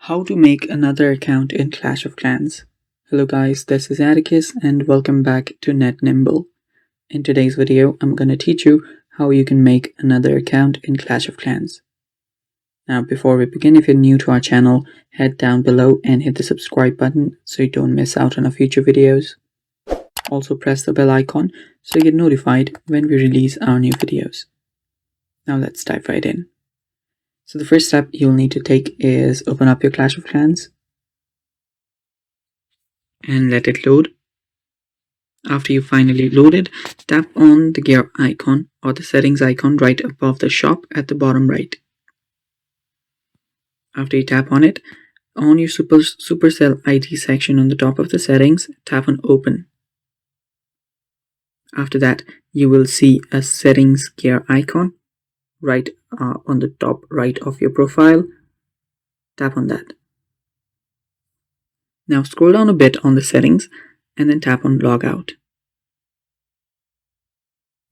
How to make another account in Clash of Clans. Hello guys, this is Atticus and welcome back to NetNimble. In today's video, I'm going to teach you how you can make another account in Clash of Clans. Now before we begin, if you're new to our channel, head down below and hit the subscribe button so you don't miss out on our future videos. Also press the bell icon so you get notified when we release our new videos. Now let's dive right in. So the first step you'll need to take is open up your Clash of Clans and let it load. After you finally loaded, tap on the gear icon or the settings icon right above the shop at the bottom right. After you tap on it, on your Supercell ID section on the top of the settings, tap on open. After that, you will see a settings gear icon right on the top right of your profile. Tap on that. Now scroll down a bit on the settings and then tap on logout.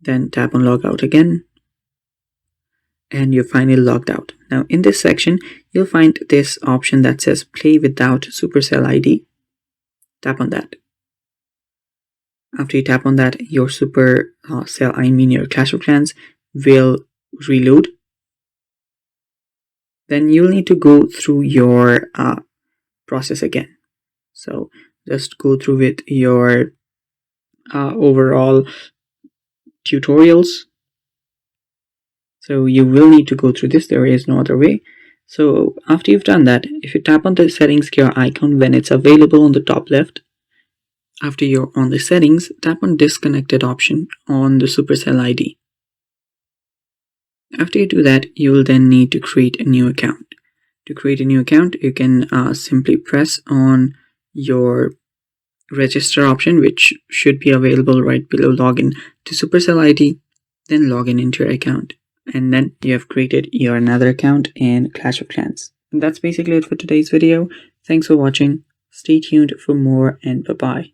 Then tap on logout again and you're finally logged out. Now in this section you'll find this option that says play without Supercell ID. Tap on that. After you tap on that, your your Clash of Clans will reload. Then you'll need to go through your process again. So just go through with your overall tutorials. So you will need to go through this, there is no other way. So after you've done that, if you tap on the settings gear icon when it's available on the top left, after you're on the settings, tap on disconnected option on the Supercell ID. After you do that, you will then need to create a new account. To create a new account, you can simply press on your register option, which should be available right below login to Supercell ID, then log in into your account. And then you have created your another account in Clash of Clans. And that's basically it for today's video. Thanks for watching. Stay tuned for more and bye-bye.